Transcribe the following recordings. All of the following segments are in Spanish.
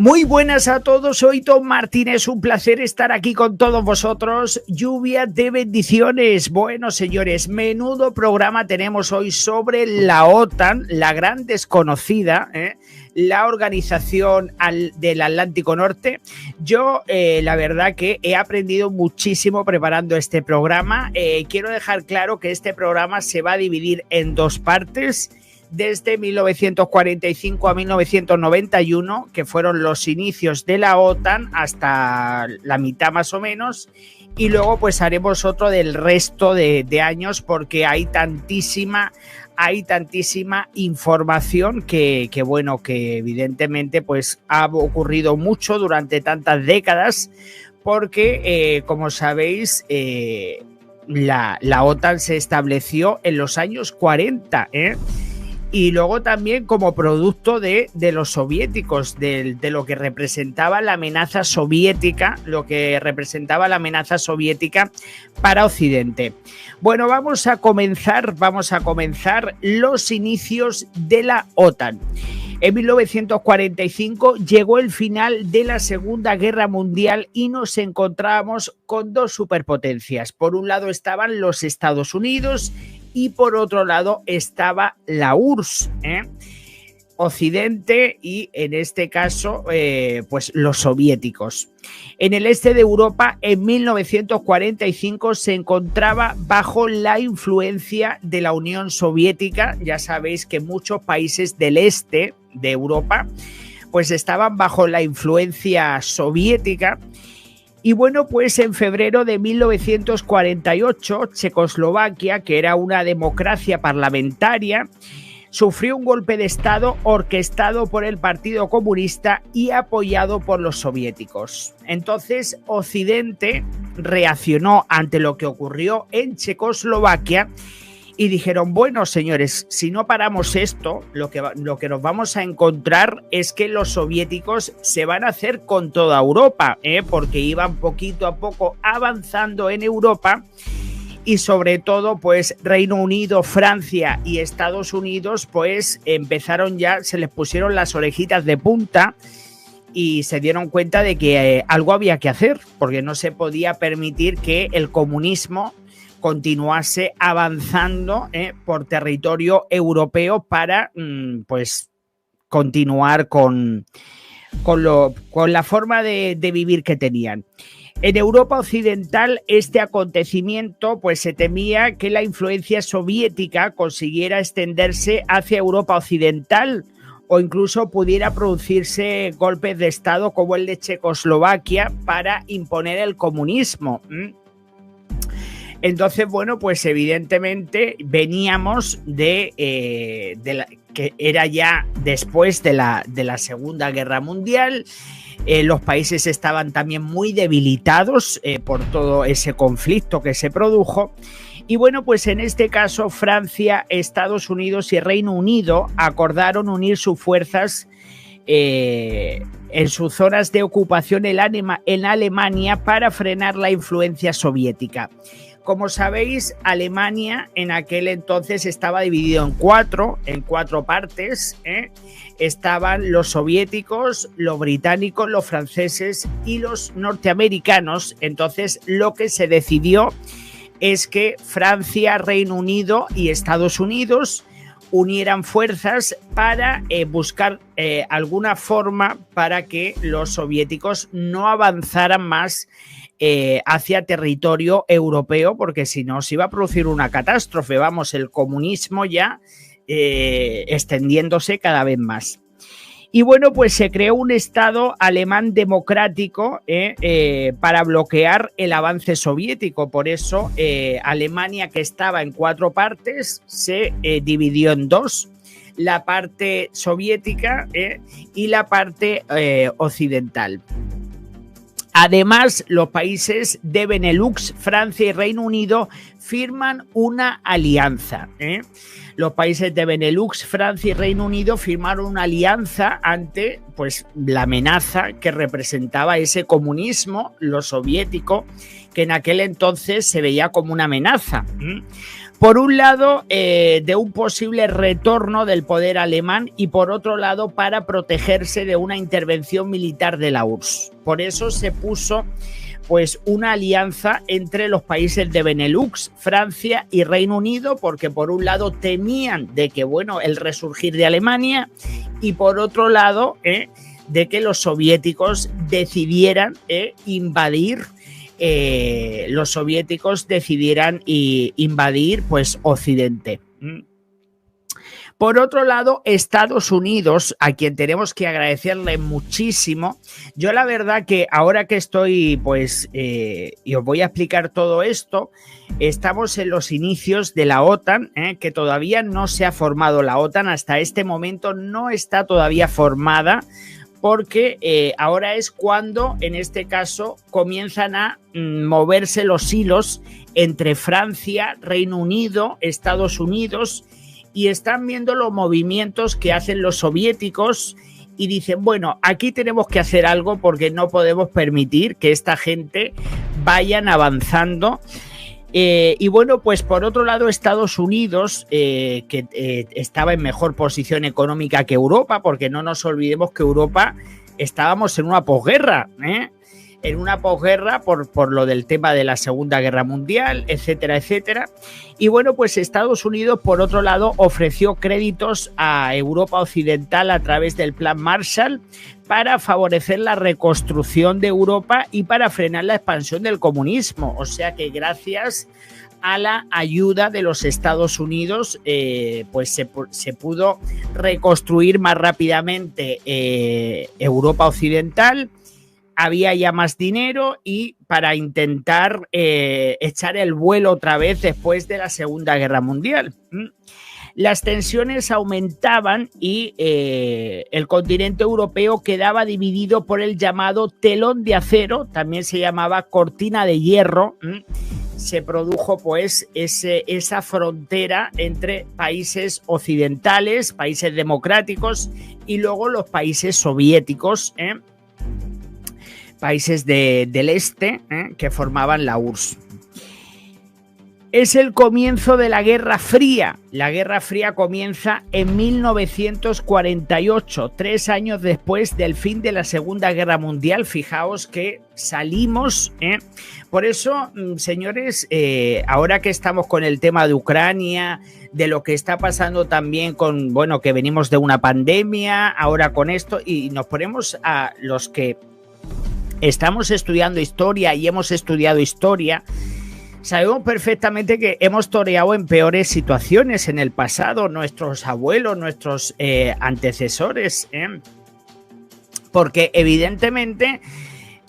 Muy buenas a todos, soy Tom Martínez, un placer estar aquí con todos vosotros. Lluvia de bendiciones. Bueno, señores, menudo programa tenemos hoy sobre la OTAN, la gran desconocida, la organización del Atlántico Norte. Yo, la verdad que he aprendido muchísimo preparando este programa. Quiero dejar claro que este programa se va a dividir en dos partes. Desde 1945 a 1991, que fueron los inicios de la OTAN, hasta la mitad más o menos, y luego pues haremos otro del resto de años, porque hay tantísima información que bueno, que evidentemente pues ha ocurrido mucho durante tantas décadas, porque como sabéis, la OTAN se estableció en los años 40, y luego también como producto de los soviéticos, de lo que representaba la amenaza soviética, para Occidente. Bueno, vamos a comenzar los inicios de la OTAN. En 1945 llegó el final de la Segunda Guerra Mundial y nos encontrábamos con dos superpotencias. Por un lado estaban los Estados Unidos y por otro lado estaba la URSS, Occidente, y en este caso pues los soviéticos. En el este de Europa, en 1945 se encontraba bajo la influencia de la Unión Soviética. Ya sabéis que muchos países del este de Europa pues estaban bajo la influencia soviética. Y bueno, pues en febrero de 1948, Checoslovaquia, que era una democracia parlamentaria, sufrió un golpe de Estado orquestado por el Partido Comunista y apoyado por los soviéticos. Entonces, Occidente reaccionó ante lo que ocurrió en Checoslovaquia y dijeron, bueno, señores, si no paramos esto, lo que nos vamos a encontrar es que los soviéticos se van a hacer con toda Europa, porque iban poquito a poco avanzando en Europa. Y sobre todo, pues Reino Unido, Francia y Estados Unidos, pues empezaron ya, se les pusieron las orejitas de punta y se dieron cuenta de que algo había que hacer, porque no se podía permitir que el comunismo continuase avanzando por territorio europeo para pues continuar con la forma de vivir que tenían. En Europa Occidental, este acontecimiento, pues se temía que la influencia soviética consiguiera extenderse hacia Europa Occidental o incluso pudiera producirse golpes de Estado como el de Checoslovaquia para imponer el comunismo. Entonces, bueno, pues evidentemente veníamos que era ya después de la Segunda Guerra Mundial. Los países estaban también muy debilitados por todo ese conflicto que se produjo. Y bueno, pues en este caso Francia, Estados Unidos y Reino Unido acordaron unir sus fuerzas en sus zonas de ocupación en Alemania para frenar la influencia soviética. Como sabéis, Alemania en aquel entonces estaba dividido en cuatro partes. Estaban los soviéticos, los británicos, los franceses y los norteamericanos. Entonces, lo que se decidió es que Francia, Reino Unido y Estados Unidos unieran fuerzas para buscar alguna forma para que los soviéticos no avanzaran más hacia territorio europeo, porque si no se iba a producir una catástrofe. Vamos, el comunismo ya extendiéndose cada vez más. Y bueno, pues se creó un Estado alemán democrático para bloquear el avance soviético. Por eso Alemania, que estaba en cuatro partes, se dividió en dos: la parte soviética y la parte occidental. Además, los países de Benelux, Francia y Reino Unido firman una alianza. Los países de Benelux, Francia y Reino Unido firmaron una alianza ante pues, la amenaza que representaba ese comunismo, lo soviético, que en aquel entonces se veía como una amenaza. Por un lado, de un posible retorno del poder alemán y por otro lado, para protegerse de una intervención militar de la URSS. Por eso se puso pues una alianza entre los países de Benelux, Francia y Reino Unido, porque por un lado temían de que, bueno, el resurgir de Alemania y por otro lado, de que los soviéticos decidieran invadir pues Occidente. Por otro lado, Estados Unidos, a quien tenemos que agradecerle muchísimo. Yo la verdad que ahora que estoy, pues, y os voy a explicar todo esto, estamos en los inicios de la OTAN, que todavía no se ha formado la OTAN, hasta este momento no está todavía formada, porque ahora es cuando, en este caso, comienzan a moverse los hilos entre Francia, Reino Unido, Estados Unidos, y están viendo los movimientos que hacen los soviéticos y dicen, bueno, aquí tenemos que hacer algo porque no podemos permitir que esta gente vayan avanzando. Y bueno, pues por otro lado, Estados Unidos, que estaba en mejor posición económica que Europa, porque no nos olvidemos que Europa estábamos en una posguerra, en una posguerra por lo del tema de la Segunda Guerra Mundial, etcétera, etcétera. Y bueno, pues Estados Unidos, por otro lado, ofreció créditos a Europa Occidental a través del Plan Marshall para favorecer la reconstrucción de Europa y para frenar la expansión del comunismo. O sea que gracias a la ayuda de los Estados Unidos, pues se pudo reconstruir más rápidamente Europa Occidental. Había ya más dinero y para intentar echar el vuelo otra vez después de la Segunda Guerra Mundial. Las tensiones aumentaban y el continente europeo quedaba dividido por el llamado telón de acero, también se llamaba cortina de hierro. Se produjo pues esa frontera entre países occidentales, países democráticos y luego los países soviéticos, países del este, que formaban la URSS. Es el comienzo de la Guerra Fría. La Guerra Fría comienza en 1948, 3 años después del fin de la Segunda Guerra Mundial. Fijaos que salimos. Por eso, señores, ahora que estamos con el tema de Ucrania, de lo que está pasando también con, bueno, que venimos de una pandemia, ahora con esto, y nos ponemos a los que estamos estudiando historia y hemos estudiado historia, sabemos perfectamente que hemos toreado en peores situaciones en el pasado, nuestros abuelos, nuestros antecesores, porque evidentemente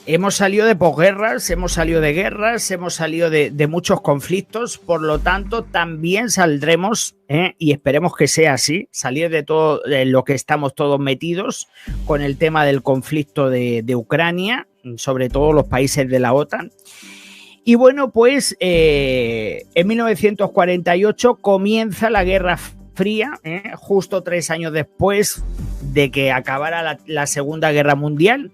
hemos salido de posguerras, hemos salido de guerras, hemos salido de muchos conflictos, por lo tanto también saldremos, y esperemos que sea así, salir de todo de lo que estamos todos metidos con el tema del conflicto de Ucrania, sobre todo los países de la OTAN. Y bueno, pues en 1948 comienza la Guerra Fría, justo 3 años después de que acabara la Segunda Guerra Mundial.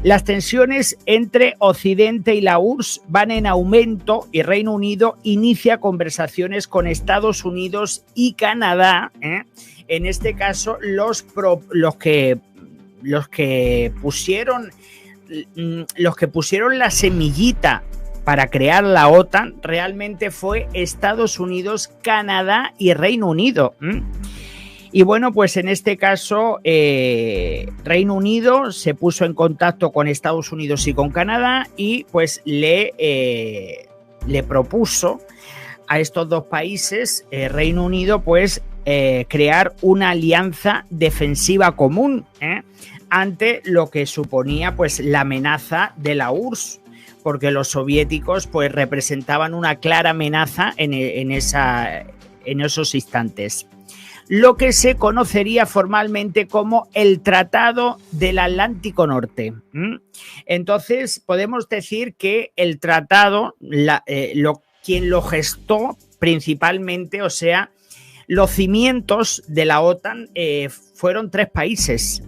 Las tensiones entre Occidente y la URSS van en aumento y Reino Unido inicia conversaciones con Estados Unidos y Canadá. En este caso, los que pusieron la semillita para crear la OTAN realmente fue Estados Unidos, Canadá y Reino Unido. Y bueno, pues en este caso Reino Unido se puso en contacto con Estados Unidos y con Canadá y pues le propuso a estos dos países, Reino Unido, pues crear una alianza defensiva común ante lo que suponía pues la amenaza de la URSS, porque los soviéticos pues representaban una clara amenaza en esos instantes. Lo que se conocería formalmente como el Tratado del Atlántico Norte. Entonces podemos decir que el tratado, quien lo gestó principalmente, o sea, los cimientos de la OTAN fueron 3 países,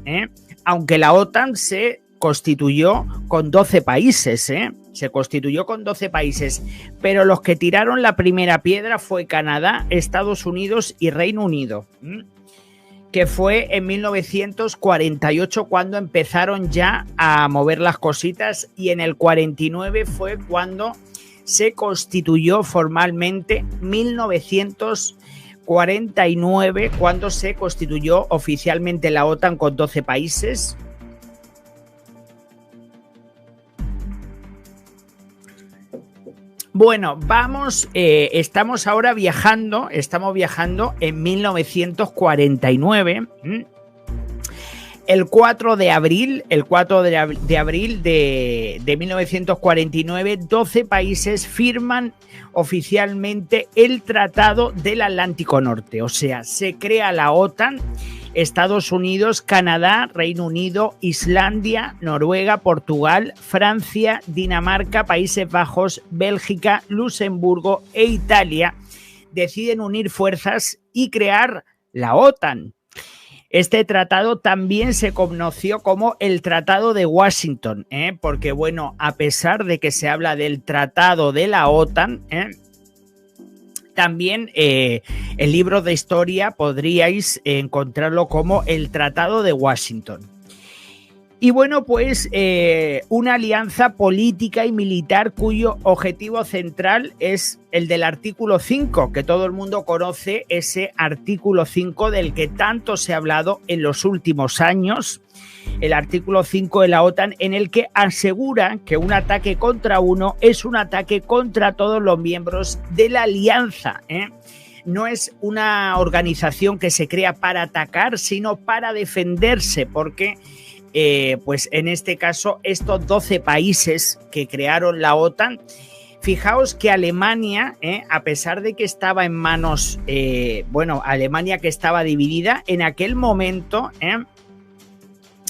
aunque la OTAN se constituyó con 12 países, se constituyó con 12 países, pero los que tiraron la primera piedra fue Canadá, Estados Unidos y Reino Unido, que fue en 1948 cuando empezaron ya a mover las cositas, y en el 49 fue cuando se constituyó formalmente, 1949, cuando se constituyó oficialmente la OTAN con 12 países. Bueno, estamos ahora estamos viajando en 1949. El 4 de abril de 1949, 12 países firman oficialmente el Tratado del Atlántico Norte. O sea, se crea la OTAN, Estados Unidos, Canadá, Reino Unido, Islandia, Noruega, Portugal, Francia, Dinamarca, Países Bajos, Bélgica, Luxemburgo e Italia deciden unir fuerzas y crear la OTAN. Este tratado también se conoció como el Tratado de Washington, porque, bueno, a pesar de que se habla del Tratado de la OTAN, también en libros de historia podríais encontrarlo como el Tratado de Washington. Y bueno, pues una alianza política y militar cuyo objetivo central es el del artículo 5, que todo el mundo conoce, ese artículo 5 del que tanto se ha hablado en los últimos años, el artículo 5 de la OTAN, en el que asegura que un ataque contra uno es un ataque contra todos los miembros de la alianza, No es una organización que se crea para atacar, sino para defenderse, porque pues en este caso estos 12 países que crearon la OTAN, fijaos que Alemania, a pesar de que estaba en manos, Alemania que estaba dividida en aquel momento,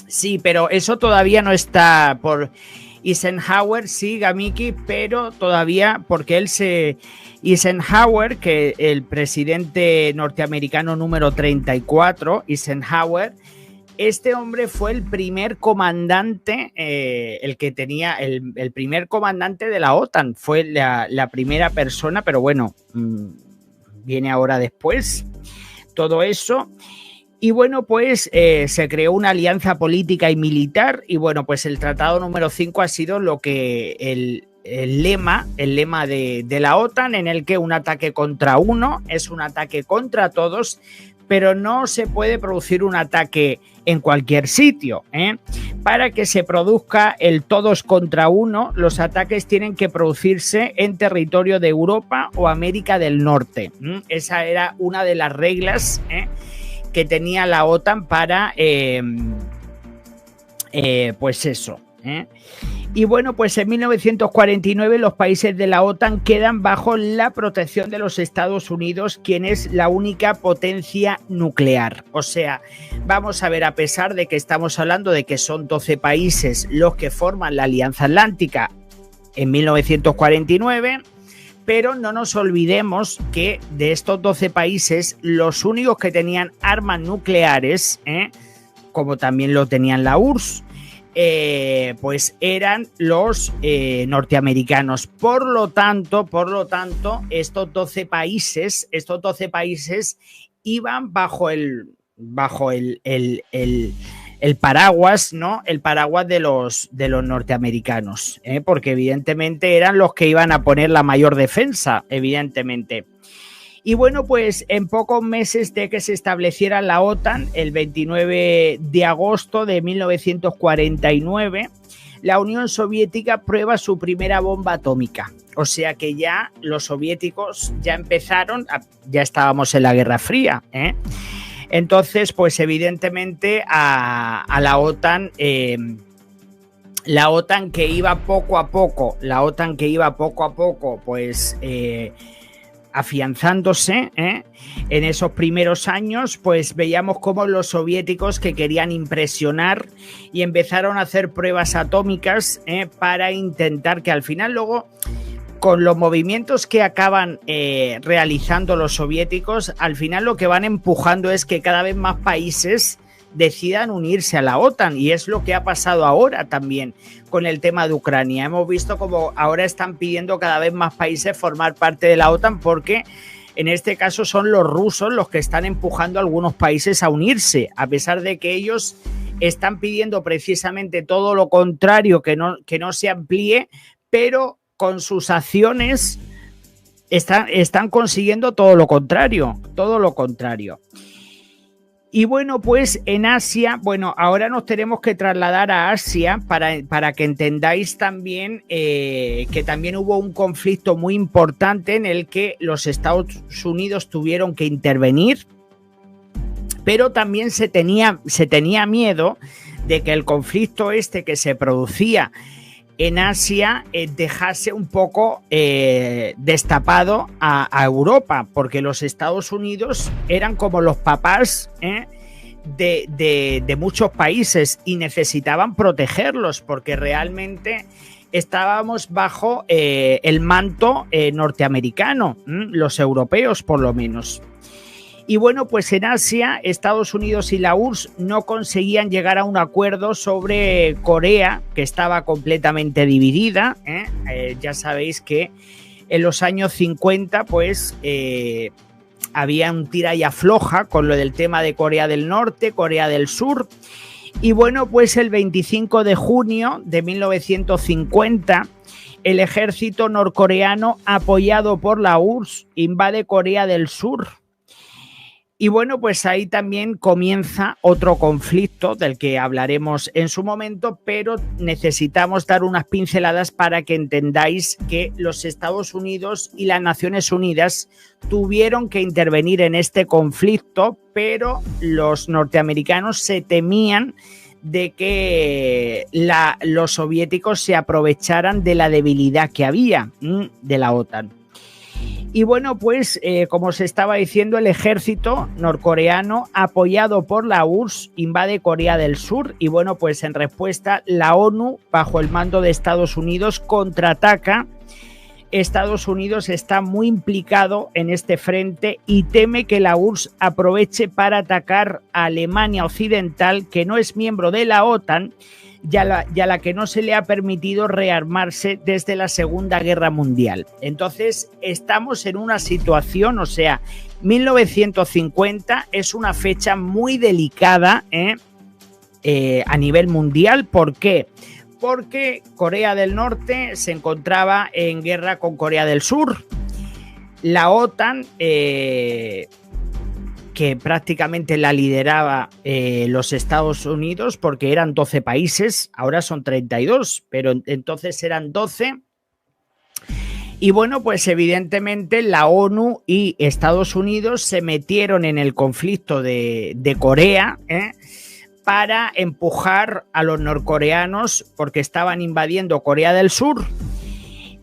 sí, pero eso todavía no está por Eisenhower, sí, Gamiki, pero todavía porque Eisenhower, que el presidente norteamericano número 34, Eisenhower, este hombre fue el primer comandante, el primer comandante de la OTAN, fue la primera persona, pero bueno, viene ahora después todo eso. Y bueno, pues se creó una alianza política y militar, y bueno, pues el tratado número 5 ha sido lo que el lema de la OTAN, en el que un ataque contra uno es un ataque contra todos, pero no se puede producir un ataque en cualquier sitio, Para que se produzca el todos contra uno, los ataques tienen que producirse en territorio de Europa o América del Norte. Esa era una de las reglas, que tenía la OTAN para, pues eso, Y bueno, pues en 1949 los países de la OTAN quedan bajo la protección de los Estados Unidos, quien es la única potencia nuclear. O sea, vamos a ver, a pesar de que estamos hablando de que son 12 países los que forman la Alianza Atlántica en 1949, pero no nos olvidemos que de estos 12 países, los únicos que tenían armas nucleares, como también lo tenían la URSS, pues eran los norteamericanos. Por lo tanto, estos 12 países iban bajo el paraguas, ¿no? El paraguas de los norteamericanos, porque evidentemente eran los que iban a poner la mayor defensa, evidentemente. Y bueno, pues en pocos meses de que se estableciera la OTAN, el 29 de agosto de 1949, la Unión Soviética prueba su primera bomba atómica. O sea que ya los soviéticos ya empezaron, ya estábamos en la Guerra Fría, Entonces, pues evidentemente a la OTAN, que iba poco a poco, pues afianzándose, en esos primeros años, pues veíamos cómo los soviéticos, que querían impresionar, y empezaron a hacer pruebas atómicas para intentar que al final luego, con los movimientos que acaban realizando los soviéticos, al final lo que van empujando es que cada vez más países decidan unirse a la OTAN, y es lo que ha pasado ahora también con el tema de Ucrania. Hemos visto como ahora están pidiendo cada vez más países formar parte de la OTAN, porque en este caso son los rusos los que están empujando a algunos países a unirse, a pesar de que ellos están pidiendo precisamente todo lo contrario, que no se amplíe, pero con sus acciones están consiguiendo todo lo contrario, todo lo contrario. Y bueno, pues en Asia, bueno, ahora nos tenemos que trasladar a Asia para que entendáis también que también hubo un conflicto muy importante en el que los Estados Unidos tuvieron que intervenir, pero también se tenía miedo de que el conflicto este que se producía en Asia dejase un poco destapado a Europa, porque los Estados Unidos eran como los papás de muchos países y necesitaban protegerlos, porque realmente estábamos bajo el manto norteamericano, los europeos por lo menos. Y bueno, pues en Asia, Estados Unidos y la URSS no conseguían llegar a un acuerdo sobre Corea, que estaba completamente dividida. Ya sabéis que en los años 50, pues había un tira y afloja con lo del tema de Corea del Norte, Corea del Sur. Y bueno, pues el 25 de junio de 1950, el ejército norcoreano, apoyado por la URSS, invade Corea del Sur. Y bueno, pues ahí también comienza otro conflicto del que hablaremos en su momento, pero necesitamos dar unas pinceladas para que entendáis que los Estados Unidos y las Naciones Unidas tuvieron que intervenir en este conflicto, pero los norteamericanos se temían de que los soviéticos se aprovecharan de la debilidad que había de la OTAN. Y bueno, pues como se estaba diciendo, el ejército norcoreano, apoyado por la URSS, invade Corea del Sur. Y bueno, pues en respuesta, la ONU, bajo el mando de Estados Unidos, contraataca. Estados Unidos está muy implicado en este frente y teme que la URSS aproveche para atacar a Alemania Occidental, que no es miembro de la OTAN, y a la que no se le ha permitido rearmarse desde la Segunda Guerra Mundial. Entonces, estamos en una situación, o sea, 1950 es una fecha muy delicada a nivel mundial. ¿Por qué? Porque Corea del Norte se encontraba en guerra con Corea del Sur. La OTAN, que prácticamente la lideraba los Estados Unidos, porque eran 12 países, ahora son 32, pero entonces eran 12. Y bueno, pues evidentemente la ONU y Estados Unidos se metieron en el conflicto de Corea, para empujar a los norcoreanos, porque estaban invadiendo Corea del Sur.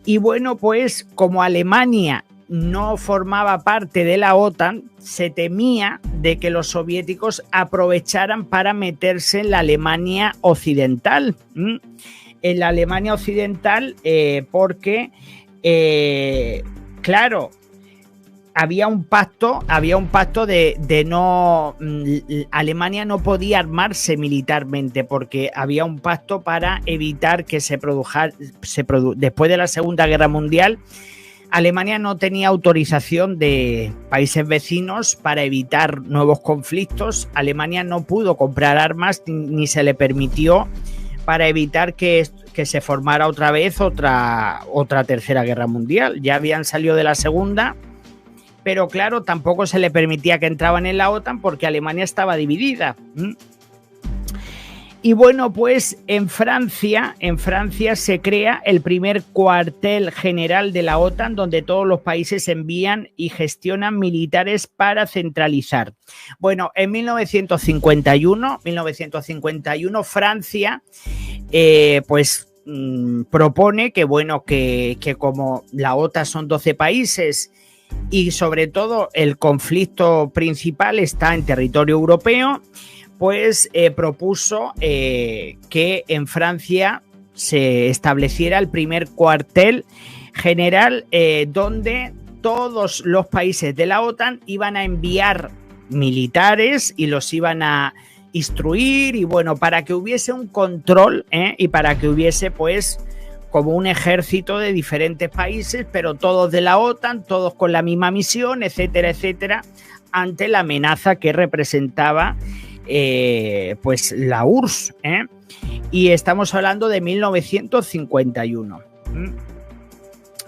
Y bueno, pues como Alemania no formaba parte de la OTAN, se temía de que los soviéticos aprovecharan para meterse en la Alemania Occidental. En la Alemania Occidental, porque, claro, había un pacto de no... Alemania no podía armarse militarmente, porque había un pacto para evitar que se produjera... Después de la Segunda Guerra Mundial, Alemania no tenía autorización de países vecinos para evitar nuevos conflictos. Alemania no pudo comprar armas ni se le permitió, para evitar que se formara otra vez otra tercera guerra mundial. Ya habían salido de la segunda, pero claro, tampoco se le permitía que entraban en la OTAN porque Alemania estaba dividida. Y bueno, pues en Francia se crea el primer cuartel general de la OTAN, donde todos los países envían y gestionan militares para centralizar. Bueno, en 1951 Francia propone que, bueno, que como la OTAN son 12 países y sobre todo el conflicto principal está en territorio europeo, pues propuso que en Francia se estableciera el primer cuartel general, donde todos los países de la OTAN iban a enviar militares y los iban a instruir y bueno, para que hubiese un control y para que hubiese pues como un ejército de diferentes países, pero todos de la OTAN, todos con la misma misión, etcétera, etcétera, ante la amenaza que representaba pues la URSS. Y estamos hablando de 1951.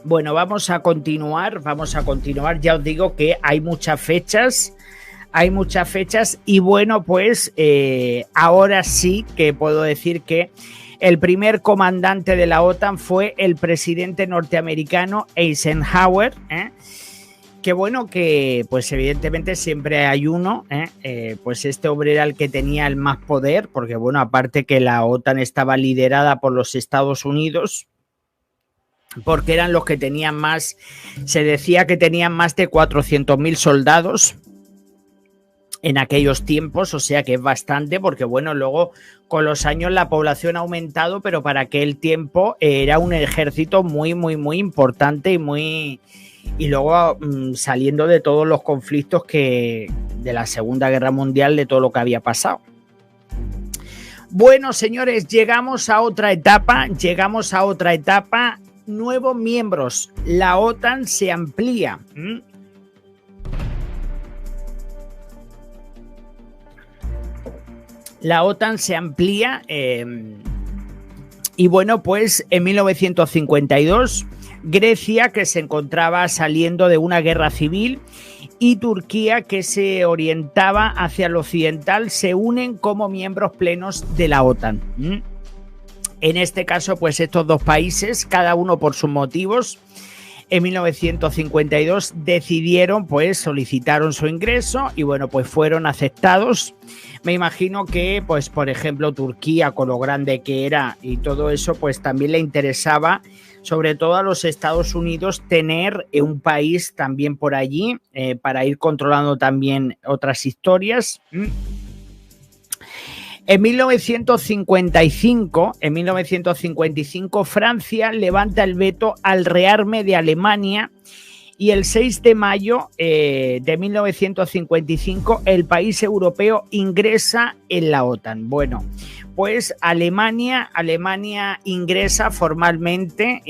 Bueno, vamos a continuar, ya os digo que hay muchas fechas y bueno, pues ahora sí que puedo decir que el primer comandante de la OTAN fue el presidente norteamericano Eisenhower, que bueno, que pues evidentemente siempre hay uno, pues este hombre era el que tenía el más poder, porque bueno, aparte que la OTAN estaba liderada por los Estados Unidos, porque eran los que tenían más, se decía que tenían más de 400.000 soldados en aquellos tiempos, o sea que es bastante, porque bueno, luego con los años la población ha aumentado, pero para aquel tiempo era un ejército muy, muy, muy importante y luego saliendo de todos los conflictos de la Segunda Guerra Mundial, de todo lo que había pasado. Bueno, señores, llegamos a otra etapa, nuevos miembros, la OTAN se amplía. La OTAN se amplía y bueno, pues en 1952 Grecia, que se encontraba saliendo de una guerra civil, y Turquía, que se orientaba hacia el occidental, se unen como miembros plenos de la OTAN. En este caso, pues estos dos países, cada uno por sus motivos, en 1952 decidieron, pues solicitaron su ingreso y bueno, pues fueron aceptados. Me imagino que, pues por ejemplo, Turquía, con lo grande que era y todo eso, pues también le interesaba, sobre todo a los Estados Unidos, tener un país también por allí para ir controlando también otras historias. En 1955, Francia levanta el veto al rearme de Alemania y el 6 de mayo de 1955 el país europeo ingresa en la OTAN. Bueno, pues Alemania ingresa formalmente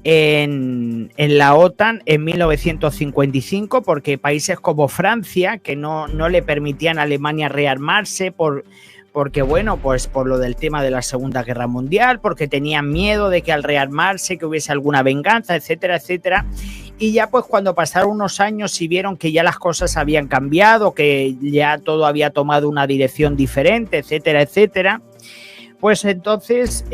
en la OTAN en 1955, porque países como Francia, que no le permitían a Alemania rearmarse porque bueno, pues por lo del tema de la Segunda Guerra Mundial, porque tenían miedo de que al rearmarse que hubiese alguna venganza, etcétera, etcétera. Y ya pues cuando pasaron unos años y vieron que ya las cosas habían cambiado, que ya todo había tomado una dirección diferente, etcétera, etcétera, pues entonces,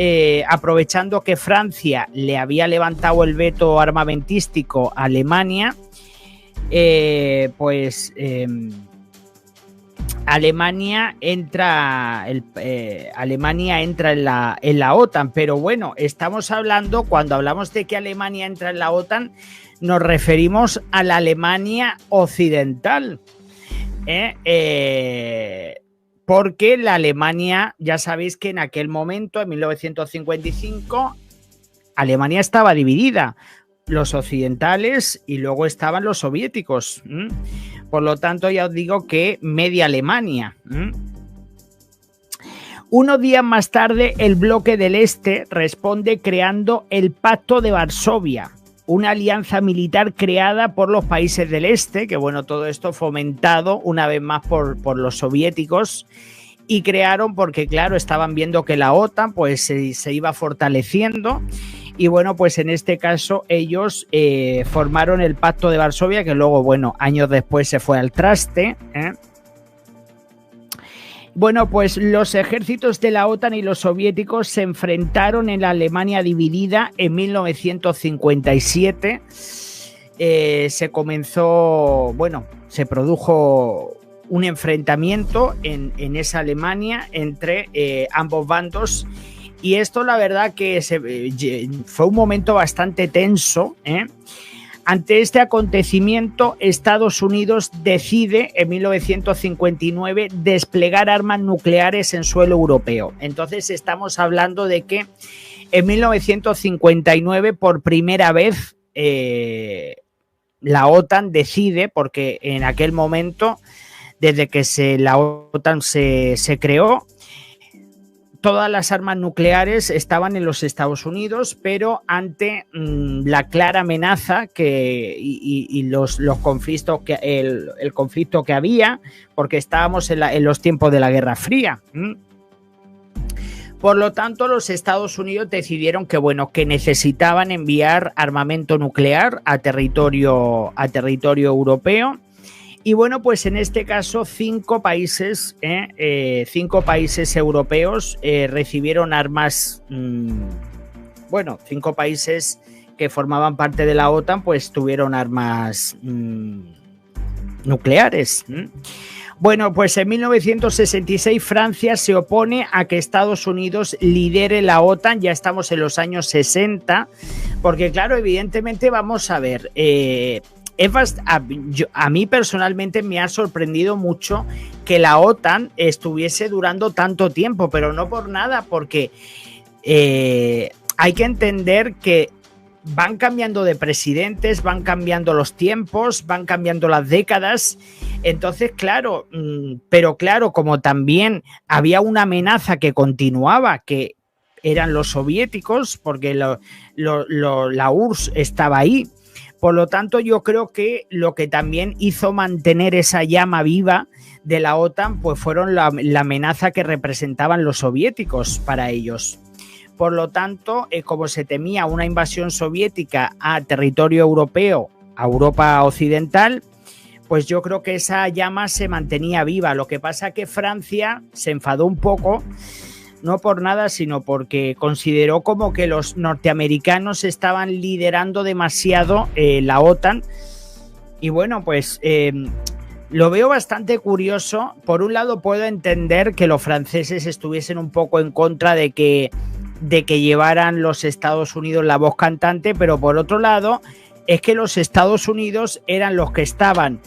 aprovechando que Francia le había levantado el veto armamentístico a Alemania, Alemania entra en la OTAN, pero bueno, cuando hablamos de que Alemania entra en la OTAN, nos referimos a la Alemania occidental, porque la Alemania, ya sabéis que en aquel momento, en 1955, Alemania estaba dividida, los occidentales y luego estaban los soviéticos. Por lo tanto, ya os digo que media Alemania. Unos días más tarde, el bloque del Este responde creando el Pacto de Varsovia, una alianza militar creada por los países del Este, que bueno, todo esto fomentado una vez más por los soviéticos, y crearon porque claro, estaban viendo que la OTAN pues se iba fortaleciendo. Y bueno, pues en este caso ellos formaron el Pacto de Varsovia, que luego, bueno, años después se fue al traste. Bueno, pues los ejércitos de la OTAN y los soviéticos se enfrentaron en la Alemania dividida en 1957. Se produjo un enfrentamiento en esa Alemania entre ambos bandos. Y esto la verdad que fue un momento bastante tenso. Ante este acontecimiento, Estados Unidos decide en 1959 desplegar armas nucleares en suelo europeo. Entonces estamos hablando de que en 1959 por primera vez la OTAN decide, porque en aquel momento desde que la OTAN se creó. Todas las armas nucleares estaban en los Estados Unidos, pero ante la clara amenaza y los conflictos el conflicto que había, porque estábamos en los tiempos de la Guerra Fría. Por lo tanto, los Estados Unidos decidieron que, bueno, que necesitaban enviar armamento nuclear a territorio europeo. Y bueno, pues en este caso 5 países europeos recibieron armas. 5 países que formaban parte de la OTAN pues tuvieron armas nucleares. Bueno, pues en 1966 Francia se opone a que Estados Unidos lidere la OTAN. Ya estamos en los años 60, porque claro, evidentemente vamos a ver... a mí personalmente me ha sorprendido mucho que la OTAN estuviese durando tanto tiempo, pero no por nada, porque hay que entender que van cambiando de presidentes, van cambiando los tiempos, van cambiando las décadas. Entonces, claro, pero claro, como también había una amenaza que continuaba, que eran los soviéticos, porque la URSS estaba ahí. Por lo tanto, yo creo que lo que también hizo mantener esa llama viva de la OTAN, pues fueron la amenaza que representaban los soviéticos para ellos. Por lo tanto, como se temía una invasión soviética a territorio europeo, a Europa occidental, pues yo creo que esa llama se mantenía viva. Lo que pasa es que Francia se enfadó un poco, no por nada, sino porque consideró como que los norteamericanos estaban liderando demasiado la OTAN. Y bueno, pues lo veo bastante curioso. Por un lado, puedo entender que los franceses estuviesen un poco en contra de que llevaran los Estados Unidos la voz cantante, pero por otro lado, es que los Estados Unidos eran los que estaban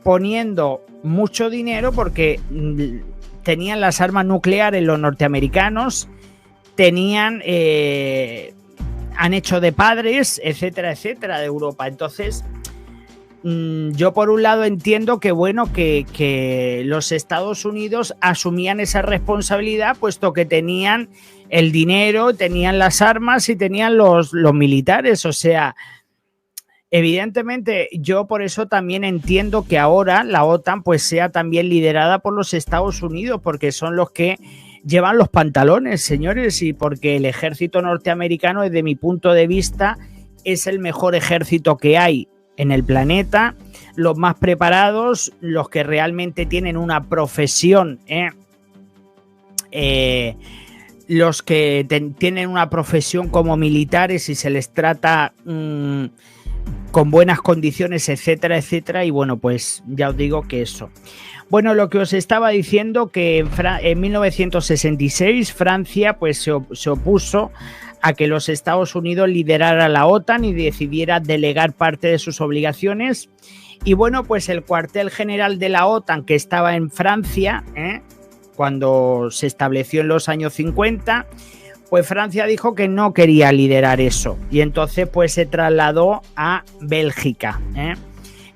poniendo mucho dinero porque... tenían las armas nucleares los norteamericanos, han hecho de padres, etcétera, etcétera, de Europa. Entonces, yo por un lado entiendo que, bueno, que los Estados Unidos asumían esa responsabilidad, puesto que tenían el dinero, tenían las armas y tenían los militares. O sea, evidentemente, yo por eso también entiendo que ahora la OTAN pues sea también liderada por los Estados Unidos, porque son los que llevan los pantalones, señores, y porque el ejército norteamericano, desde mi punto de vista, es el mejor ejército que hay en el planeta, los más preparados, los que realmente tienen una profesión, los que tienen una profesión como militares y se les trata... con buenas condiciones, etcétera, etcétera. Y bueno, pues ya os digo que eso. Bueno, lo que os estaba diciendo, que en 1966 Francia pues se opuso a que los Estados Unidos liderara la OTAN y decidiera delegar parte de sus obligaciones. Y bueno, pues el cuartel general de la OTAN, que estaba en Francia, cuando se estableció en los años 50, pues Francia dijo que no quería liderar eso y entonces pues se trasladó a Bélgica.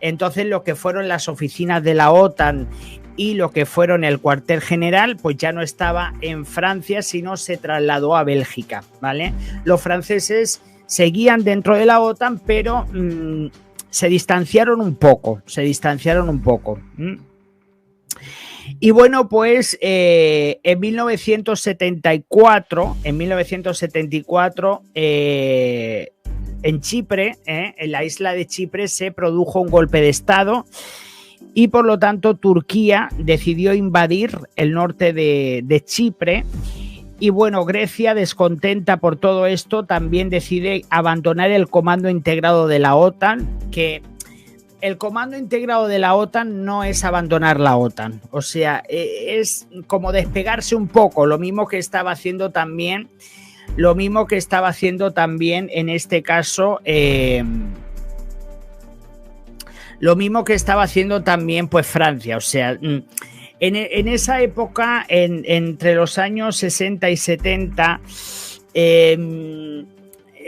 Entonces lo que fueron las oficinas de la OTAN y lo que fueron el cuartel general pues ya no estaba en Francia, sino se trasladó a Bélgica, ¿vale? Los franceses seguían dentro de la OTAN, pero se distanciaron un poco. Y bueno, pues en 1974, en Chipre, en la isla de Chipre, se produjo un golpe de Estado y por lo tanto Turquía decidió invadir el norte de Chipre. Y bueno, Grecia, descontenta por todo esto, también decide abandonar el comando integrado de la OTAN, que el comando integrado de la OTAN no es abandonar la OTAN, o sea, es como despegarse un poco, lo mismo que estaba haciendo también en este caso, lo mismo que estaba haciendo también pues Francia, o sea, en esa época, entre los años 60 y 70,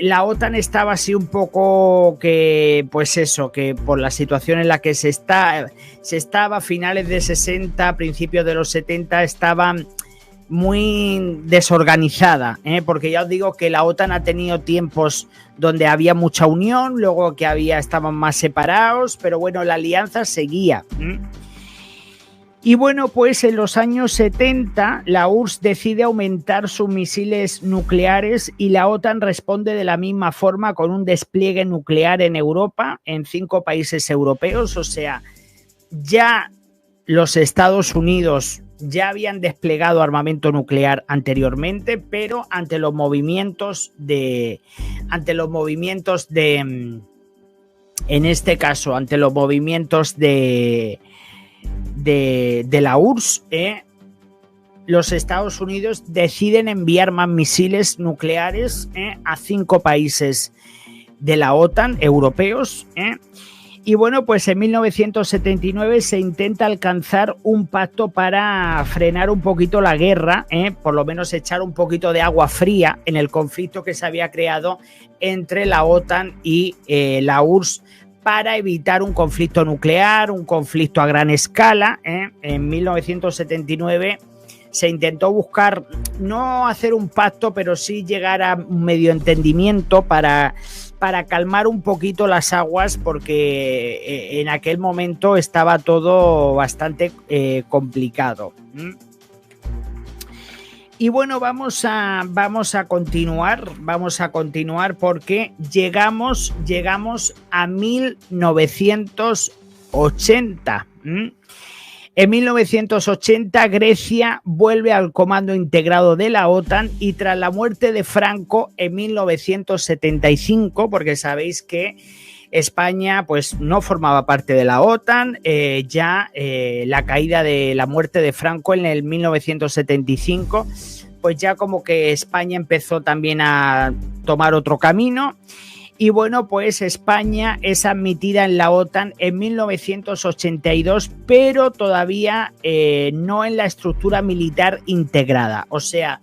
la OTAN estaba así un poco que, pues eso, que por la situación en la que se estaba a finales de 60, principios de los 70, estaba muy desorganizada, porque ya os digo que la OTAN ha tenido tiempos donde había mucha unión, luego que estaban más separados, pero bueno, la alianza seguía. Y bueno, pues en los años 70 la URSS decide aumentar sus misiles nucleares y la OTAN responde de la misma forma con un despliegue nuclear en Europa, en 5 países europeos. O sea, ya los Estados Unidos ya habían desplegado armamento nuclear anteriormente, pero ante los movimientos de en este caso, ante los movimientos de la URSS, los Estados Unidos deciden enviar más misiles nucleares a 5 países de la OTAN europeos. Y bueno, pues en 1979 se intenta alcanzar un pacto para frenar un poquito la guerra, por lo menos echar un poquito de agua fría en el conflicto que se había creado entre la OTAN y la URSS, para evitar un conflicto nuclear, un conflicto a gran escala. En 1979 se intentó buscar, no hacer un pacto, pero sí llegar a un medio entendimiento para calmar un poquito las aguas, porque en aquel momento estaba todo bastante complicado. Y bueno, vamos a continuar porque llegamos a 1980. En 1980 Grecia vuelve al comando integrado de la OTAN, y tras la muerte de Franco en 1975, porque sabéis que España pues no formaba parte de la OTAN, la caída de la muerte de Franco en el 1975, pues ya como que España empezó también a tomar otro camino. Y bueno, pues España es admitida en la OTAN en 1982, pero todavía no en la estructura militar integrada. O sea,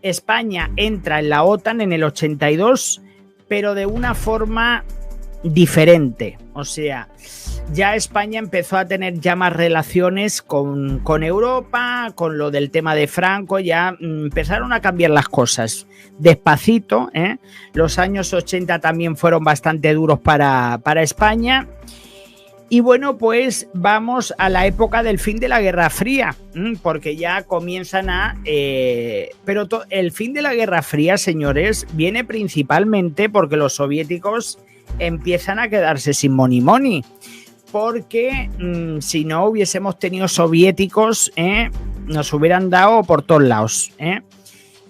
España entra en la OTAN en el 82, pero de una forma diferente. O sea, ya España empezó a tener ya más relaciones con Europa, con lo del tema de Franco, ya empezaron a cambiar las cosas despacito. Los años 80 también fueron bastante duros para España. Y bueno, pues vamos a la época del fin de la Guerra Fría, porque ya comienzan pero el fin de la Guerra Fría, señores, viene principalmente porque los soviéticos empiezan a quedarse sin money, porque si no hubiésemos tenido soviéticos, nos hubieran dado por todos lados.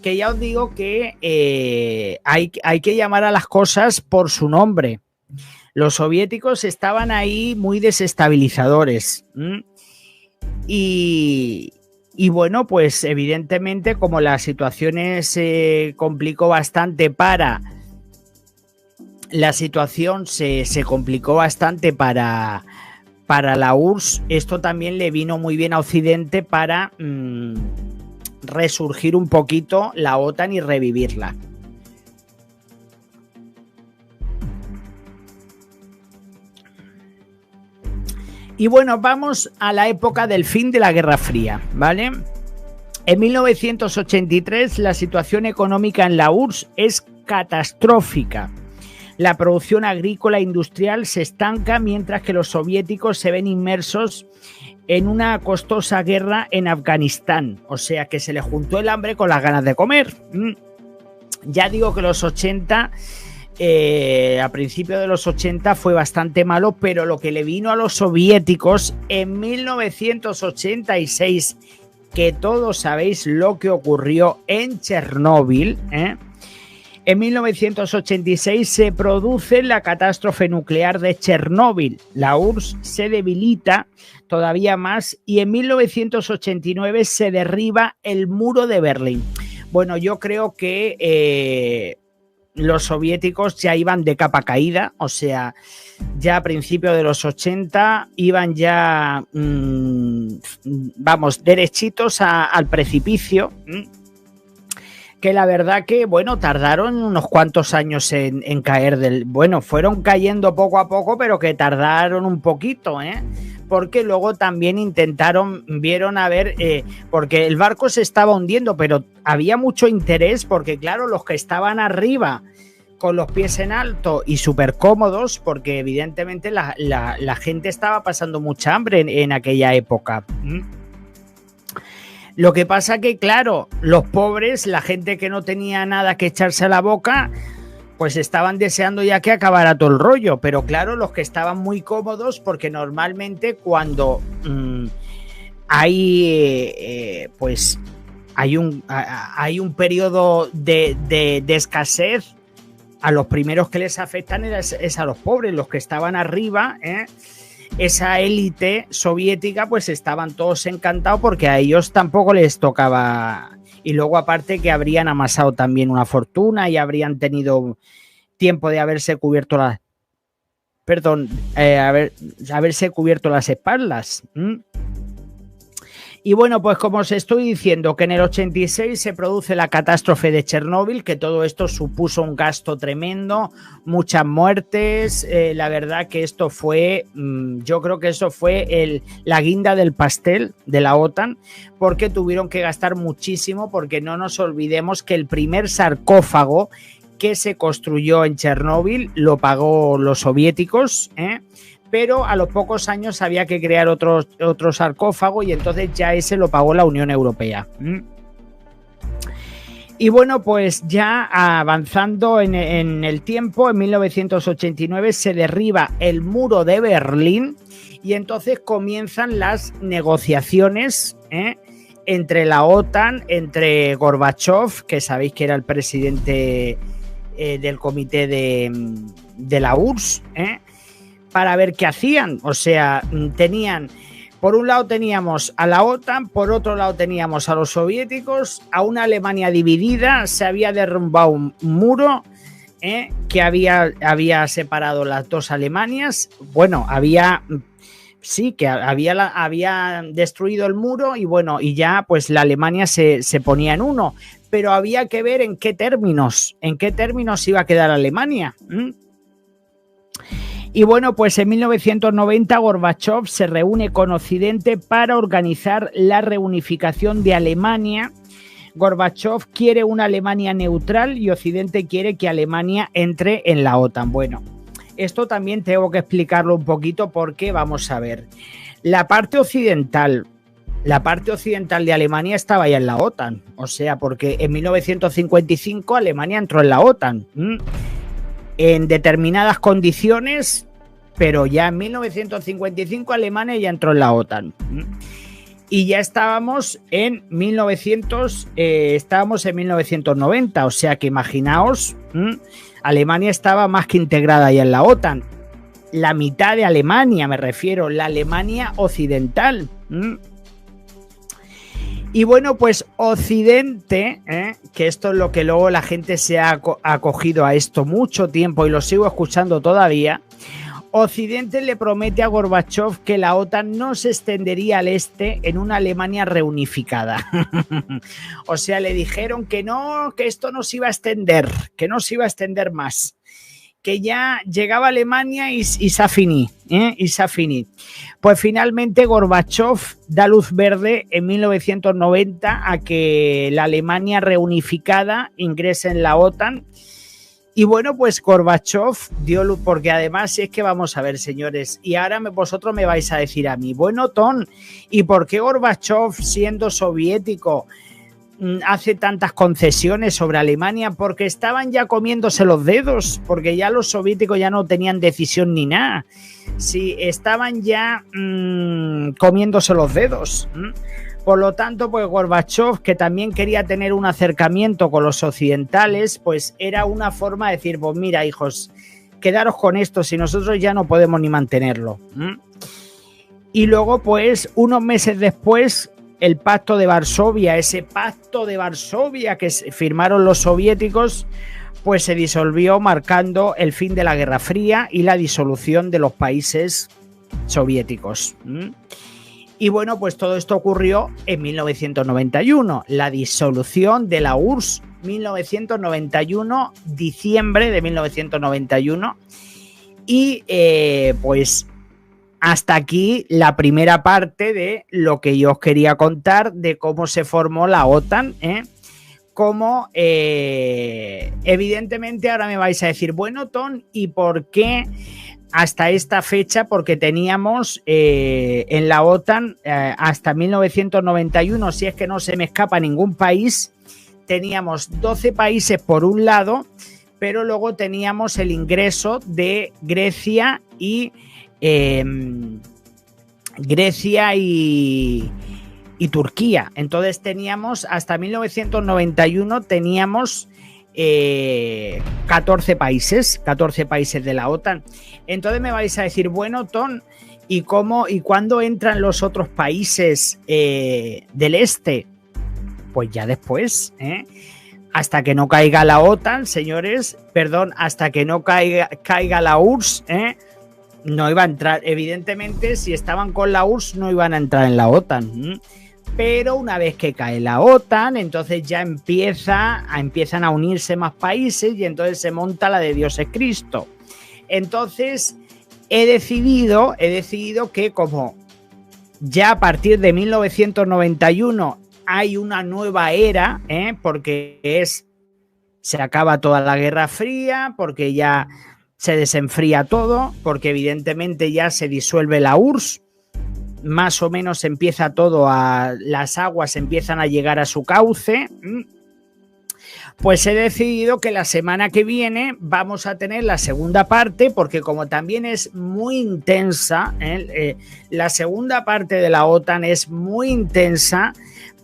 Que ya os digo que hay que llamar a las cosas por su nombre. Los soviéticos estaban ahí muy desestabilizadores. Y bueno, pues evidentemente, como la situación se complicó bastante para la la URSS, esto también le vino muy bien a Occidente para resurgir un poquito la OTAN y revivirla. Y bueno, vamos a la época del fin de la Guerra Fría, ¿vale? En 1983 la situación económica en la URSS es catastrófica. La producción agrícola e industrial se estanca, mientras que los soviéticos se ven inmersos en una costosa guerra en Afganistán. O sea que se le juntó el hambre con las ganas de comer. Ya digo que los 80... a principios de los 80 fue bastante malo, pero lo que le vino a los soviéticos en 1986, que todos sabéis lo que ocurrió en Chernóbil, en 1986 se produce la catástrofe nuclear de Chernóbil. La URSS se debilita todavía más y en 1989 se derriba el muro de Berlín. Bueno, yo creo que los soviéticos ya iban de capa caída, o sea, ya a principios de los 80 iban ya, derechitos al precipicio. que la verdad que, bueno, tardaron unos cuantos años en caer del... Bueno, fueron cayendo poco a poco, pero que tardaron un poquito, porque luego también vieron a ver, porque el barco se estaba hundiendo, pero había mucho interés, porque claro, los que estaban arriba con los pies en alto y súper cómodos, porque evidentemente la gente estaba pasando mucha hambre en aquella época. Lo que pasa que, claro, los pobres, la gente que no tenía nada que echarse a la boca, pues estaban deseando ya que acabara todo el rollo. Pero claro, los que estaban muy cómodos, porque normalmente cuando hay un periodo de escasez, a los primeros que les afectan es a los pobres, los que estaban arriba, esa élite soviética, pues estaban todos encantados porque a ellos tampoco les tocaba. Y luego aparte que habrían amasado también una fortuna y habrían tenido tiempo de haberse cubierto haberse cubierto las espaldas. Y bueno, pues como os estoy diciendo, que en el 86 se produce la catástrofe de Chernóbil, que todo esto supuso un gasto tremendo, muchas muertes. La verdad que esto fue, yo creo que eso fue la guinda del pastel de la OTAN, porque tuvieron que gastar muchísimo, porque no nos olvidemos que el primer sarcófago que se construyó en Chernóbil lo pagó los soviéticos, pero a los pocos años había que crear otro sarcófago y entonces ya ese lo pagó la Unión Europea. Y bueno, pues ya avanzando en el tiempo, en 1989 se derriba el muro de Berlín y entonces comienzan las negociaciones entre la OTAN, entre Gorbachov, que sabéis que era el presidente del comité de la URSS, para ver qué hacían. O sea, por un lado teníamos a la OTAN, por otro lado teníamos a los soviéticos, a una Alemania dividida, se había derrumbado un muro que había separado las dos Alemanias. Bueno, había destruido el muro y bueno, y ya pues la Alemania se ponía en uno, pero había que ver en qué términos iba a quedar Alemania. Y bueno, pues en 1990 Gorbachov se reúne con Occidente para organizar la reunificación de Alemania. Gorbachov quiere una Alemania neutral y Occidente quiere que Alemania entre en la OTAN. Bueno, esto también tengo que explicarlo un poquito porque vamos a ver. La parte occidental de Alemania estaba ya en la OTAN. O sea, porque en 1955 Alemania entró en la OTAN. En determinadas condiciones, pero ya en 1955 Alemania ya entró en la OTAN. Y ya estábamos en 1990, o sea que imaginaos, Alemania estaba más que integrada ya en la OTAN. La mitad de Alemania, me refiero, la Alemania occidental. Y bueno, pues Occidente, que esto es lo que luego la gente se ha acogido a esto mucho tiempo y lo sigo escuchando todavía, Occidente le promete a Gorbachov que la OTAN no se extendería al este en una Alemania reunificada. O sea, le dijeron que no, que esto no se iba a extender, que no se iba a extender más, que ya llegaba Alemania y s'ha fini, y s'ha fini. Pues finalmente Gorbachov da luz verde en 1990 a que la Alemania reunificada ingrese en la OTAN. Y bueno, pues Gorbachov dio luz, porque además es que vamos a ver, señores, y ahora vosotros me vais a decir a mí, bueno, Ton, ¿y por qué Gorbachov, siendo soviético, hace tantas concesiones sobre Alemania? Porque estaban ya comiéndose los dedos, porque ya los soviéticos ya no tenían decisión ni nada. Sí, estaban ya comiéndose los dedos. Por lo tanto, pues Gorbachov, que también quería tener un acercamiento con los occidentales, pues era una forma de decir, pues mira, hijos, quedaros con esto, si nosotros ya no podemos ni mantenerlo. Y luego, pues, unos meses después, el Pacto de Varsovia, ese Pacto de Varsovia que firmaron los soviéticos, pues se disolvió, marcando el fin de la Guerra Fría y la disolución de los países soviéticos. Y bueno, pues todo esto ocurrió en 1991, la disolución de la URSS, 1991, diciembre de 1991. Y pues hasta aquí la primera parte de lo que yo os quería contar de cómo se formó la OTAN, Cómo evidentemente ahora me vais a decir, bueno, Tom, ¿y por qué hasta esta fecha? Porque teníamos en la OTAN hasta 1991, si es que no se me escapa ningún país, teníamos 12 países por un lado, pero luego teníamos el ingreso de Grecia y Turquía. Entonces teníamos, hasta 1991 teníamos 14 países de la OTAN. Entonces me vais a decir, bueno, Tom, ¿y cómo y cuándo entran los otros países del este? Pues ya después, hasta que no caiga la OTAN, señores, perdón, hasta que no caiga la URSS, no iba a entrar. Evidentemente, si estaban con la URSS, no iban a entrar en la OTAN. Pero una vez que cae la OTAN, entonces ya empiezan a unirse más países y entonces se monta la de Dios es Cristo. Entonces he decidido que como ya a partir de 1991 hay una nueva era, porque se acaba toda la Guerra Fría, porque ya se desenfría todo, porque evidentemente ya se disuelve la URSS, más o menos empieza todo las aguas empiezan a llegar a su cauce. Pues he decidido que la semana que viene vamos a tener la segunda parte, porque como también es muy intensa, la segunda parte de la OTAN es muy intensa,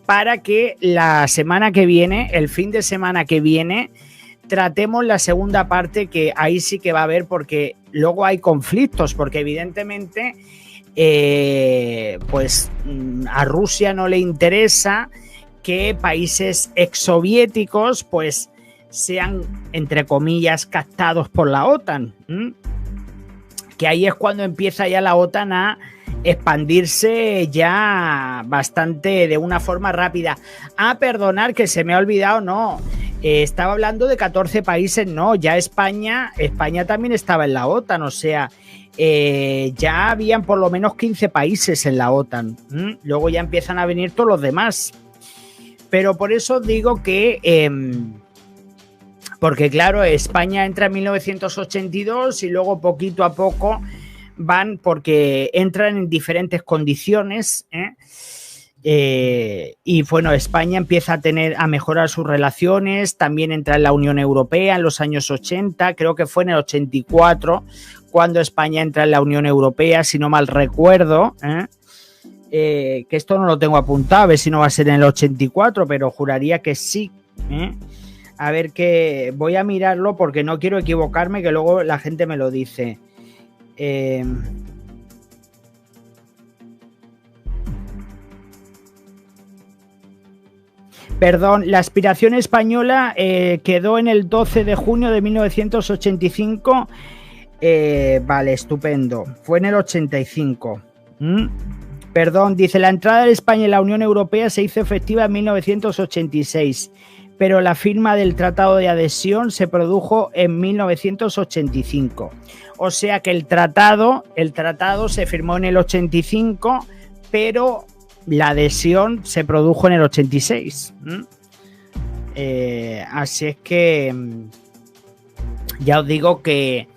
para que la semana que viene, el fin de semana que viene, tratemos la segunda parte, que ahí sí que va a haber, porque luego hay conflictos, porque evidentemente pues a Rusia no le interesa que países exsoviéticos pues sean, entre comillas, captados por la OTAN, que ahí es cuando empieza ya la OTAN a expandirse ya bastante de una forma rápida. Perdonar que se me ha olvidado, no, estaba hablando de 14 países, no, ya España también estaba en la OTAN, o sea, ya habían por lo menos 15 países en la OTAN. Luego ya empiezan a venir todos los demás. Pero por eso digo que, porque claro, España entra en 1982 y luego poquito a poco van, porque entran en diferentes condiciones, y bueno, España empieza a mejorar sus relaciones, también entra en la Unión Europea en los años 80, creo que fue en el 84 cuando España entra en la Unión Europea, si no mal recuerdo, que esto no lo tengo apuntado, a ver si no va a ser en el 84, pero juraría que sí. A ver, que voy a mirarlo porque no quiero equivocarme, que luego la gente me lo dice. Perdón, la aspiración española quedó en el 12 de junio de 1985. Vale, estupendo. Fue en el 85. Perdón, dice, la entrada de España en la Unión Europea se hizo efectiva en 1986, pero la firma del Tratado de Adhesión se produjo en 1985. O sea que el tratado se firmó en el 85, pero la adhesión se produjo en el 86. Así es que ya os digo que...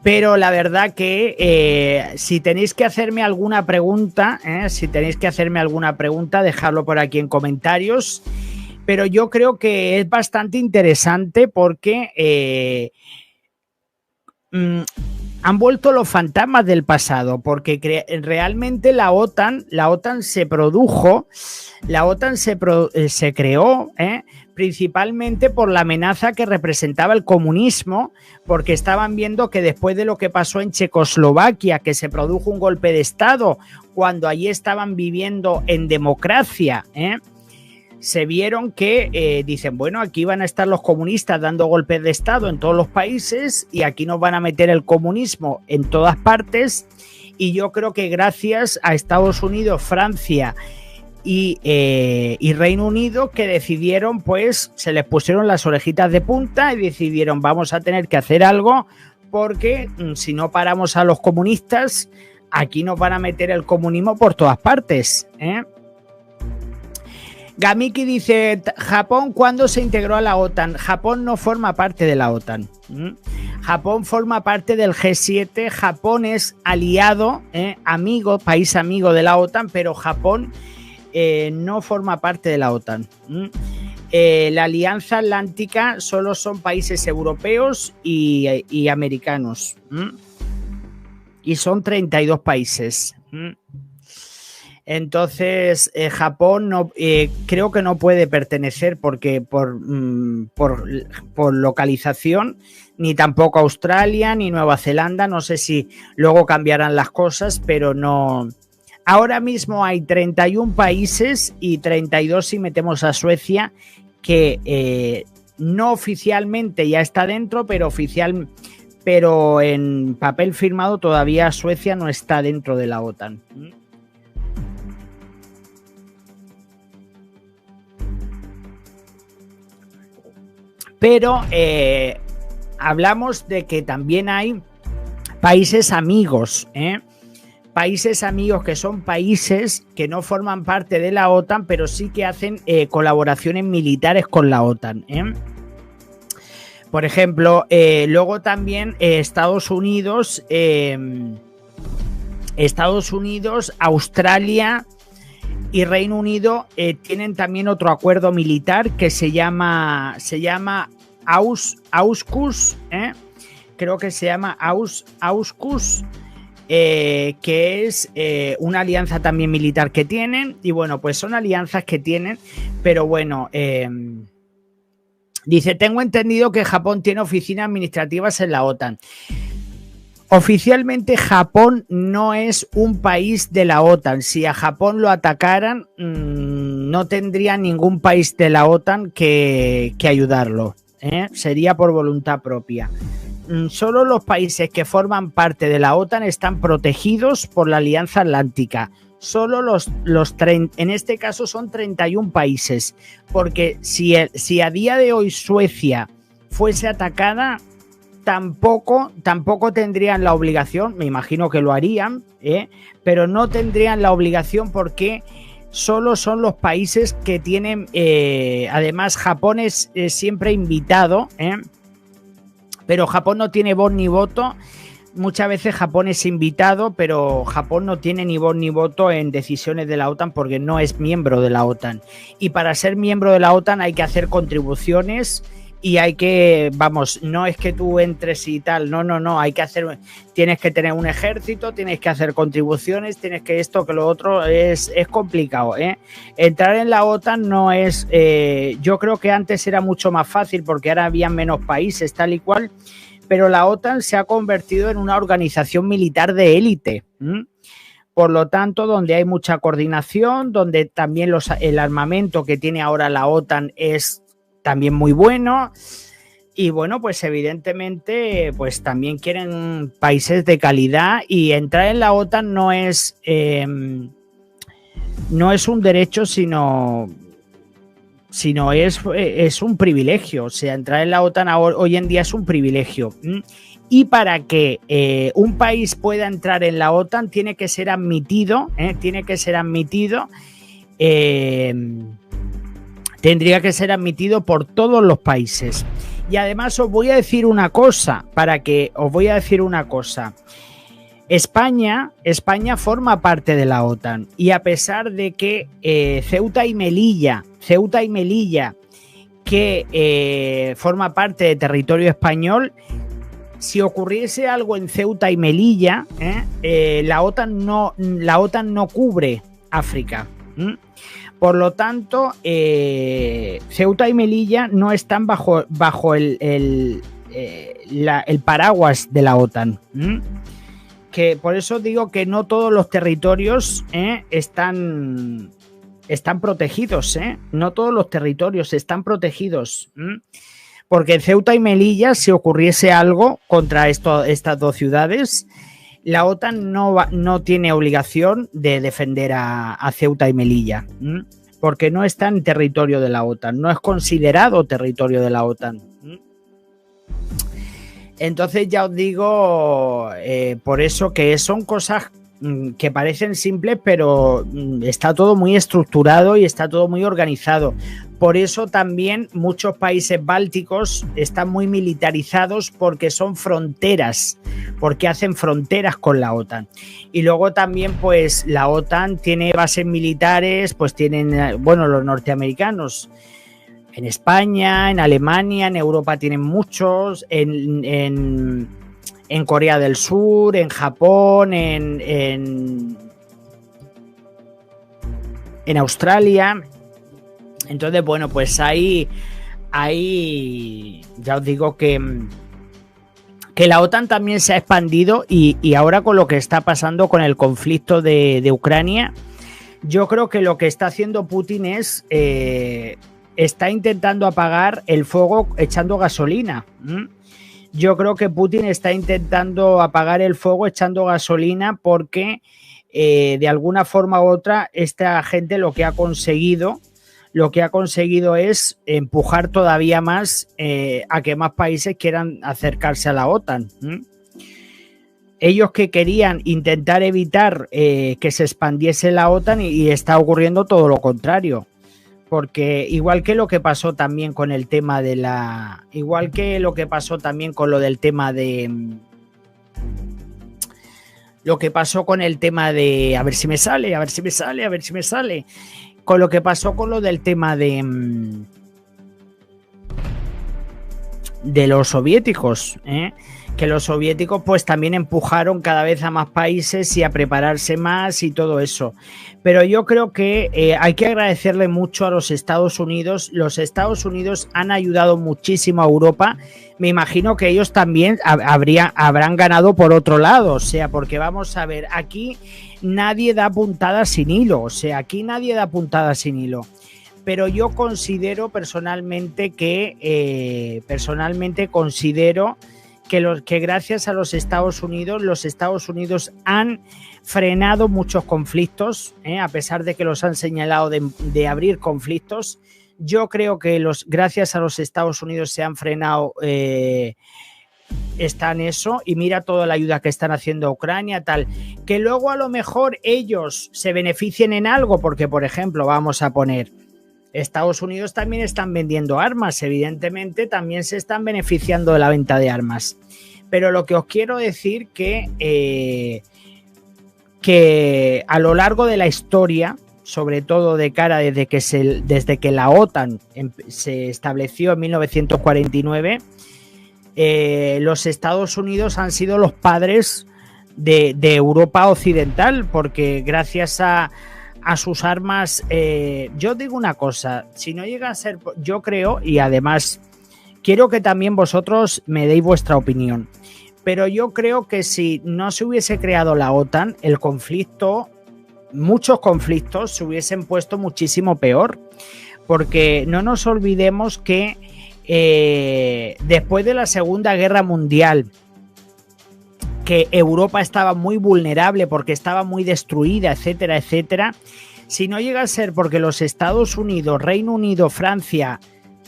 Pero la verdad que si tenéis que hacerme alguna pregunta, dejadlo por aquí en comentarios. Pero yo creo que es bastante interesante porque han vuelto los fantasmas del pasado, porque realmente la OTAN se produjo, se creó, principalmente por la amenaza que representaba el comunismo, porque estaban viendo que después de lo que pasó en Checoslovaquia, que se produjo un golpe de Estado, cuando allí estaban viviendo en democracia, se vieron que dicen, bueno, aquí van a estar los comunistas dando golpes de Estado en todos los países y aquí nos van a meter el comunismo en todas partes, y yo creo que gracias a Estados Unidos, Francia y Reino Unido, que decidieron, pues se les pusieron las orejitas de punta y decidieron vamos a tener que hacer algo porque si no paramos a los comunistas, aquí nos van a meter el comunismo por todas partes, ¿eh? Gamiki dice, Japón, ¿cuándo se integró a la OTAN? Japón no forma parte de la OTAN. Japón forma parte del G7, Japón es aliado, amigo, país amigo de la OTAN, pero Japón no forma parte de la OTAN. La Alianza Atlántica solo son países europeos y americanos. Y son 32 países. Entonces, Japón no, creo que no puede pertenecer porque por localización, ni tampoco Australia, ni Nueva Zelanda. No sé si luego cambiarán las cosas, pero no. Ahora mismo hay 31 países y 32 si metemos a Suecia, que no oficialmente ya está dentro, pero en papel firmado todavía Suecia no está dentro de la OTAN. Pero hablamos de que también hay países amigos, países amigos que son países que no forman parte de la OTAN, pero sí que hacen colaboraciones militares con la OTAN. Por ejemplo, luego también Estados Unidos, Australia y Reino Unido tienen también otro acuerdo militar que se llama AUKUS, creo que se llama AUKUS, que es una alianza también militar que tienen, y bueno, pues son alianzas que tienen, pero bueno, dice, tengo entendido que Japón tiene oficinas administrativas en la OTAN. Oficialmente Japón no es un país de la OTAN. Si a Japón lo atacaran, no tendría ningún país de la OTAN que ayudarlo, sería por voluntad propia. Solo los países que forman parte de la OTAN están protegidos por la Alianza Atlántica. Solo en este caso son 31 países, porque si a día de hoy Suecia fuese atacada, tampoco tendrían la obligación, me imagino que lo harían, pero no tendrían la obligación porque solo son los países que tienen, además Japón es siempre invitado, pero Japón no tiene voz ni voto. Muchas veces Japón es invitado, pero Japón no tiene ni voz ni voto en decisiones de la OTAN porque no es miembro de la OTAN. Y para ser miembro de la OTAN hay que hacer contribuciones y hay que, vamos, no es que tú entres y tal, no, hay que hacer, tienes que tener un ejército, tienes que hacer contribuciones, tienes que esto, que lo otro, es complicado, Entrar en la OTAN no es, yo creo que antes era mucho más fácil porque ahora había menos países, tal y cual, pero la OTAN se ha convertido en una organización militar de élite. Por lo tanto, donde hay mucha coordinación, donde también el armamento que tiene ahora la OTAN es también muy bueno. Y bueno, pues evidentemente pues también quieren países de calidad, y entrar en la OTAN no es un derecho, sino es un privilegio. O sea, entrar en la OTAN hoy en día es un privilegio. Y para que un país pueda entrar en la OTAN tiene que ser admitido, tendría que ser admitido por todos los países. Y además os voy a decir una cosa, España forma parte de la OTAN, y a pesar de que Ceuta y Melilla, que forma parte de territorio español, si ocurriese algo en Ceuta y Melilla, la OTAN no cubre África. Por lo tanto, Ceuta y Melilla no están bajo el paraguas de la OTAN. Que por eso digo que no todos los territorios están protegidos, no todos los territorios están protegidos. Porque en Ceuta y Melilla, si ocurriese algo contra estas dos ciudades, la OTAN no tiene obligación de defender a Ceuta y Melilla, porque no está en territorio de la OTAN, no es considerado territorio de la OTAN. Entonces ya os digo, por eso que son cosas que parecen simples, pero está todo muy estructurado y está todo muy organizado. Por eso también muchos países bálticos están muy militarizados, porque son fronteras, porque hacen fronteras con la OTAN. Y luego también pues la OTAN tiene bases militares, pues tienen, bueno, los norteamericanos en España, en Alemania, en Europa tienen muchos, en Corea del Sur, en Japón, en Australia. Entonces, bueno, pues ahí ya os digo que la OTAN también se ha expandido y ahora con lo que está pasando con el conflicto de Ucrania, yo creo que lo que está haciendo Putin es está intentando apagar el fuego echando gasolina. Yo creo que Putin está intentando apagar el fuego echando gasolina porque de alguna forma u otra esta gente lo que ha conseguido es empujar todavía más a que más países quieran acercarse a la OTAN. Ellos que querían intentar evitar que se expandiese la OTAN y está ocurriendo todo lo contrario. Porque igual que lo que pasó también con el tema de igual que lo que pasó también con lo del tema de lo que pasó con el tema de a ver si me sale, con lo que pasó con lo del tema de los soviéticos, que los soviéticos pues también empujaron cada vez a más países y a prepararse más y todo eso. Pero yo creo que hay que agradecerle mucho a los Estados Unidos. Los Estados Unidos han ayudado muchísimo a Europa. Me imagino que ellos también habrán ganado por otro lado. O sea, porque vamos a ver, aquí nadie da puntadas sin hilo. O sea, aquí nadie da puntadas sin hilo. Pero yo considero personalmente que que gracias a los Estados Unidos han frenado muchos conflictos, a pesar de que los han señalado de abrir conflictos. Yo creo que gracias a los Estados Unidos se han frenado, está en eso, y mira toda la ayuda que están haciendo a Ucrania, tal. Que luego a lo mejor ellos se beneficien en algo, porque por ejemplo, vamos a poner, Estados Unidos también están vendiendo armas, evidentemente también se están beneficiando de la venta de armas. Pero lo que os quiero decir que a lo largo de la historia, sobre todo de cara desde que la OTAN se estableció en 1949, los Estados Unidos han sido los padres de Europa occidental, porque gracias a sus armas, yo digo una cosa, si no llega a ser, yo creo, y además quiero que también vosotros me deis vuestra opinión, pero yo creo que si no se hubiese creado la OTAN, muchos conflictos se hubiesen puesto muchísimo peor, porque no nos olvidemos que después de la Segunda Guerra Mundial, que Europa estaba muy vulnerable porque estaba muy destruida, etcétera, etcétera. Si no llega a ser porque los Estados Unidos, Reino Unido, Francia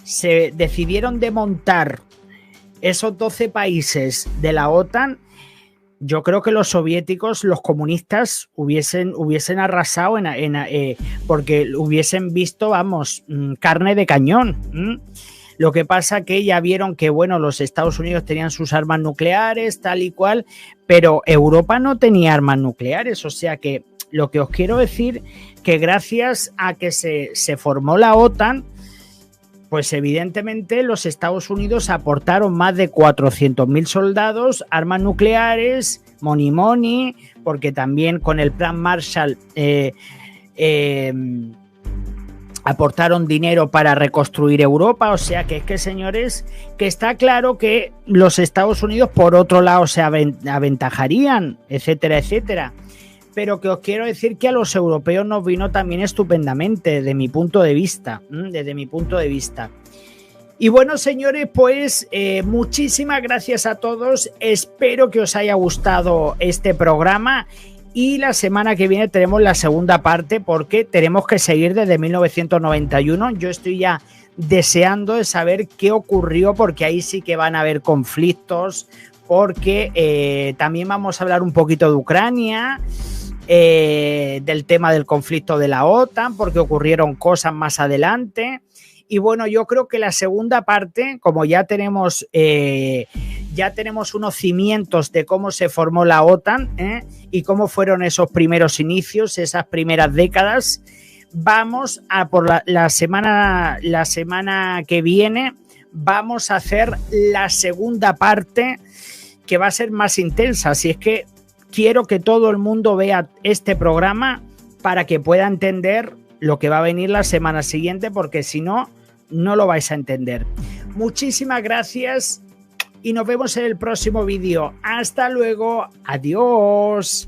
se decidieron desmontar esos 12 países de la OTAN, yo creo que los soviéticos, los comunistas hubiesen arrasado porque hubiesen visto, vamos, carne de cañón. Lo que pasa que ya vieron que, bueno, los Estados Unidos tenían sus armas nucleares, tal y cual, pero Europa no tenía armas nucleares. O sea que lo que os quiero decir, que gracias a que se formó la OTAN, pues evidentemente los Estados Unidos aportaron más de 400.000 soldados, armas nucleares, money, porque también con el plan Marshall aportaron dinero para reconstruir Europa. O sea que es que, señores, que está claro que los Estados Unidos por otro lado se aventajarían, etcétera, etcétera. Pero que os quiero decir que a los europeos nos vino también estupendamente, desde mi punto de vista. Y bueno, señores, pues muchísimas gracias a todos. Espero que os haya gustado este programa. Y la semana que viene tenemos la segunda parte porque tenemos que seguir desde 1991. Yo estoy ya deseando de saber qué ocurrió porque ahí sí que van a haber conflictos, porque también vamos a hablar un poquito de Ucrania, del tema del conflicto de la OTAN, porque ocurrieron cosas más adelante. Y bueno, yo creo que la segunda parte, como ya tenemos unos cimientos de cómo se formó la OTAN y cómo fueron esos primeros inicios, esas primeras décadas, vamos a por la semana que viene, vamos a hacer la segunda parte que va a ser más intensa. Así es que quiero que todo el mundo vea este programa para que pueda entender lo que va a venir la semana siguiente, porque si no, no lo vais a entender. Muchísimas gracias y nos vemos en el próximo vídeo. Hasta luego. Adiós.